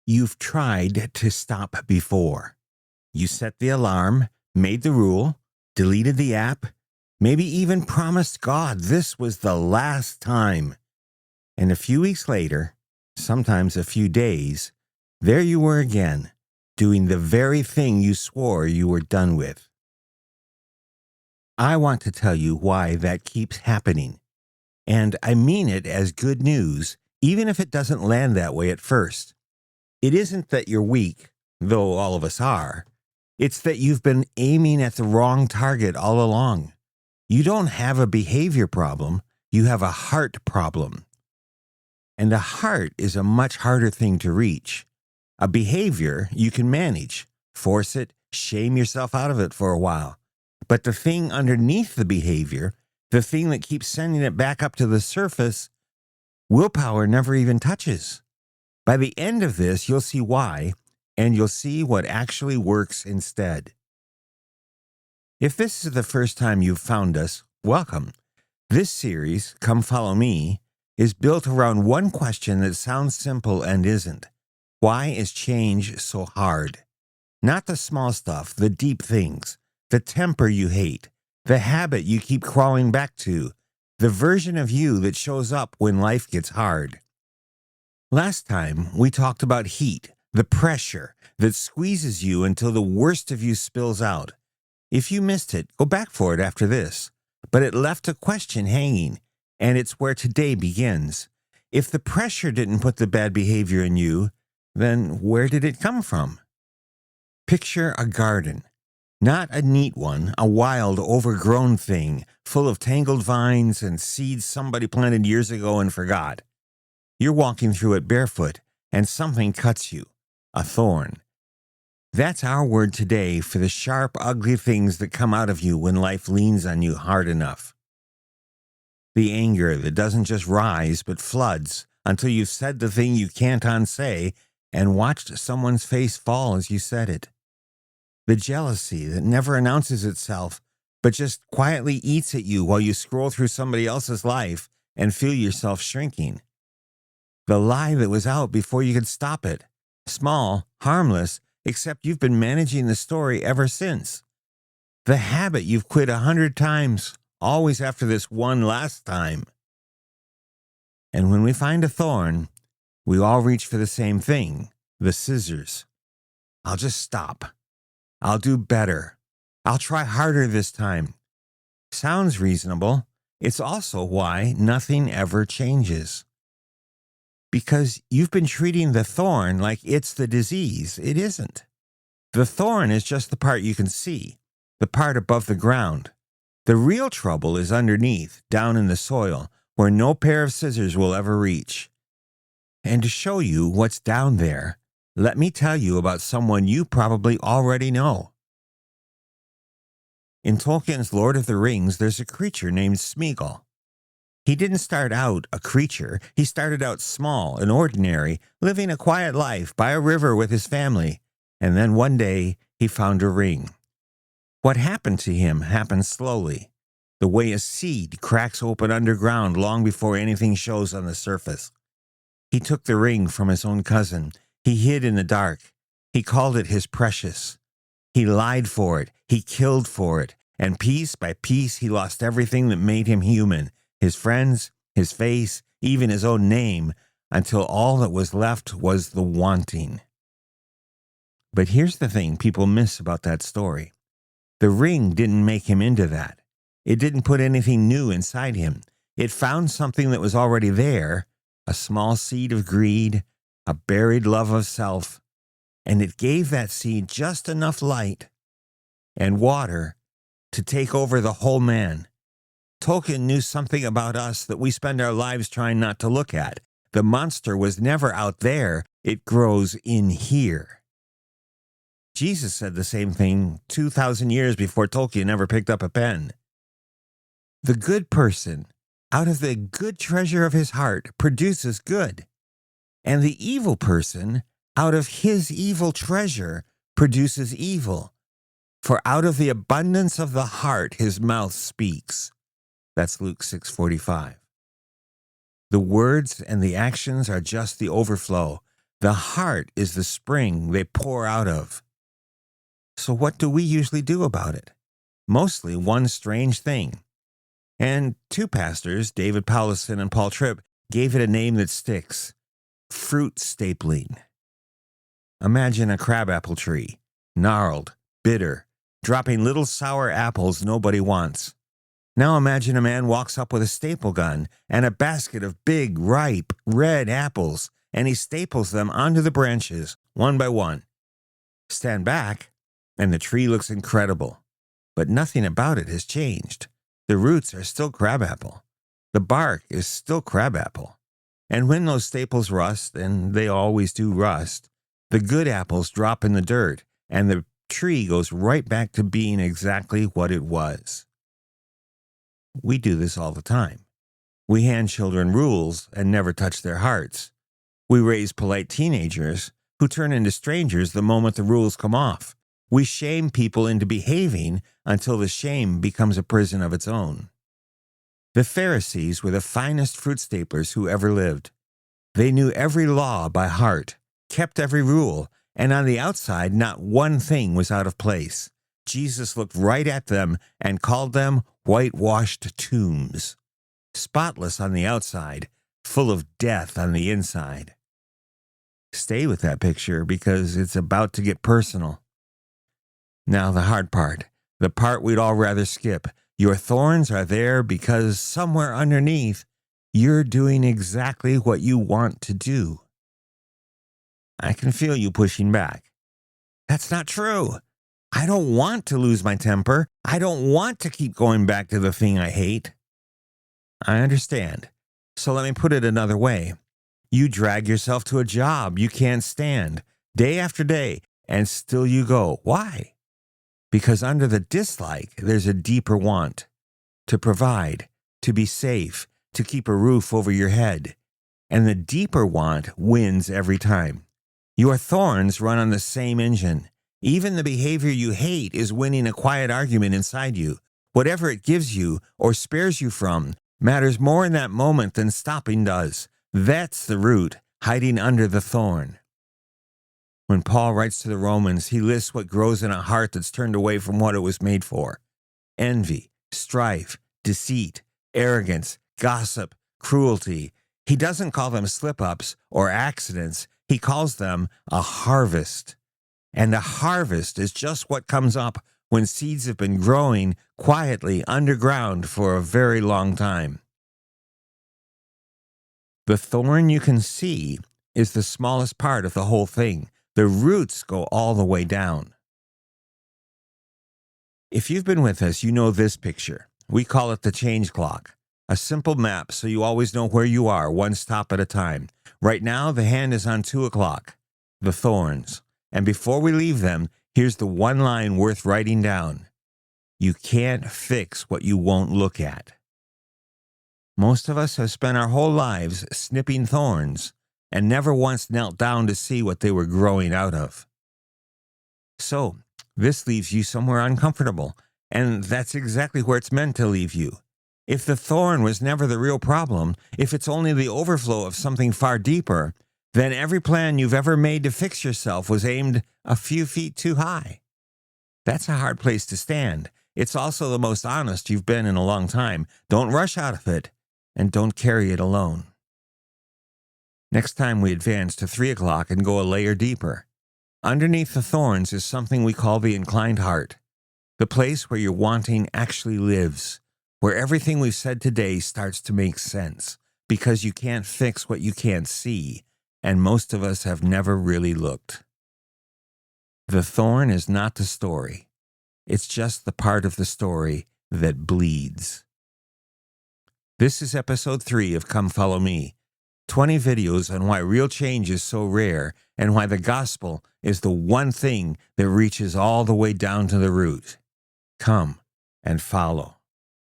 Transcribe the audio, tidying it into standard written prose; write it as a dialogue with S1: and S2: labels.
S1: you've tried to stop before. You set the alarm, made the rule, deleted the app, maybe even promised God this was the last time. And a few weeks later, sometimes a few days, there you were again, doing the very thing you swore you were done with. I want to tell you why that keeps happening. And I mean it as good news, even if it doesn't land that way at first. It isn't that you're weak, though all of us are. It's that you've been aiming at the wrong target all along. You don't have a behavior problem, you have a heart problem. And a heart is a much harder thing to reach. A behavior you can manage, force it, shame yourself out of it for a while. But the thing underneath the behavior, the thing that keeps sending it back up to the surface, willpower never even touches. By the end of this, you'll see why, and you'll see what actually works instead. If this is the first time you've found us, welcome. This series, Come Follow Me, is built around one question that sounds simple and isn't. Why is change so hard? Not the small stuff, the deep things, the temper you hate, the habit you keep crawling back to, the version of you that shows up when life gets hard. Last time, we talked about heat, the pressure that squeezes you until the worst of you spills out. If you missed it, go back for it after this. But it left a question hanging, and it's where today begins. If the pressure didn't put the bad behavior in you, then where did it come from? Picture a garden. Not a neat one, a wild, overgrown thing, full of tangled vines and seeds somebody planted years ago and forgot. You're walking through it barefoot, and something cuts you, a thorn. That's our word today for the sharp, ugly things that come out of you when life leans on you hard enough. The anger that doesn't just rise, but floods until you've said the thing you can't unsay and watched someone's face fall as you said it. The jealousy that never announces itself, but just quietly eats at you while you scroll through somebody else's life and feel yourself shrinking. The lie that was out before you could stop it. Small, harmless, except you've been managing the story ever since. The habit you've quit 100 times, always after this one last time. And when we find a thorn, we all reach for the same thing, the scissors. I'll just stop. I'll do better. I'll try harder this time. Sounds reasonable. It's also why nothing ever changes. Because you've been treating the thorn like it's the disease. It isn't. The thorn is just the part you can see, the part above the ground. The real trouble is underneath, down in the soil, where no pair of scissors will ever reach. And to show you what's down there, let me tell you about someone you probably already know. In Tolkien's Lord of the Rings, there's a creature named Smeagol. He didn't start out a creature. He started out small and ordinary, living a quiet life by a river with his family. And then one day, he found a ring. What happened to him happened slowly, the way a seed cracks open underground long before anything shows on the surface. He took the ring from his own cousin. He hid in the dark. He called it his precious. He lied for it. He killed for it. And piece by piece, he lost everything that made him human. His friends, his face, even his own name, until all that was left was the wanting. But here's the thing people miss about that story. The ring didn't make him into that. It didn't put anything new inside him. It found something that was already there, a small seed of greed, a buried love of self, and it gave that seed just enough light and water to take over the whole man. Tolkien knew something about us that we spend our lives trying not to look at. The monster was never out there. It grows in here. Jesus said the same thing 2,000 years before Tolkien ever picked up a pen. The good person, out of the good treasure of his heart, produces good. And the evil person, out of his evil treasure, produces evil. For out of the abundance of the heart his mouth speaks. That's Luke 6:45. The words and the actions are just the overflow. The heart is the spring they pour out of. So what do we usually do about it? Mostly one strange thing. And two pastors, David Powlison and Paul Tripp, gave it a name that sticks: fruit stapling. Imagine a crabapple tree, gnarled, bitter, dropping little sour apples nobody wants. Now imagine a man walks up with a staple gun and a basket of big, ripe, red apples, and he staples them onto the branches, one by one. Stand back, and the tree looks incredible. But nothing about it has changed. The roots are still crabapple. The bark is still crabapple. And when those staples rust, and they always do rust, the good apples drop in the dirt, and the tree goes right back to being exactly what it was. We do this all the time. We hand children rules and never touch their hearts. We raise polite teenagers who turn into strangers the moment the rules come off. We shame people into behaving until the shame becomes a prison of its own. The Pharisees were the finest fruit staplers who ever lived. They knew every law by heart, kept every rule, and on the outside not one thing was out of place. Jesus looked right at them and called them whitewashed tombs, spotless on the outside, full of death on the inside. Stay with that picture because it's about to get personal. Now the hard part, the part we'd all rather skip. Your thorns are there because somewhere underneath, you're doing exactly what you want to do. I can feel you pushing back. That's not true. I don't want to lose my temper. I don't want to keep going back to the thing I hate. I understand. So let me put it another way. You drag yourself to a job you can't stand, day after day, and still you go. Why? Because under the dislike, there's a deeper want. To provide, to be safe, to keep a roof over your head. And the deeper want wins every time. Your thorns run on the same engine. Even the behavior you hate is winning a quiet argument inside you. Whatever it gives you or spares you from matters more in that moment than stopping does. That's the root hiding under the thorn. When Paul writes to the Romans, he lists what grows in a heart that's turned away from what it was made for: envy, strife, deceit, arrogance, gossip, cruelty. He doesn't call them slip-ups or accidents. He calls them a harvest. And a harvest is just what comes up when seeds have been growing quietly underground for a very long time. The thorn you can see is the smallest part of the whole thing. The roots go all the way down. If you've been with us, you know this picture. We call it the change clock. A simple map so you always know where you are, one stop at a time. Right now, the hand is on 2 o'clock, the thorns. And before we leave them, here's the one line worth writing down. You can't fix what you won't look at. Most of us have spent our whole lives snipping thorns and never once knelt down to see what they were growing out of. So, this leaves you somewhere uncomfortable, and that's exactly where it's meant to leave you. If the thorn was never the real problem, if it's only the overflow of something far deeper, then every plan you've ever made to fix yourself was aimed a few feet too high. That's a hard place to stand. It's also the most honest you've been in a long time. Don't rush out of it, and don't carry it alone. Next time we advance to 3 o'clock and go a layer deeper. Underneath the thorns is something we call the inclined heart, the place where your wanting actually lives, where everything we've said today starts to make sense, because you can't fix what you can't see, and most of us have never really looked. The thorn is not the story. It's just the part of the story that bleeds. This is episode 3 of Come Follow Me. 20 videos on why real change is so rare and why the gospel is the one thing that reaches all the way down to the root. Come and follow.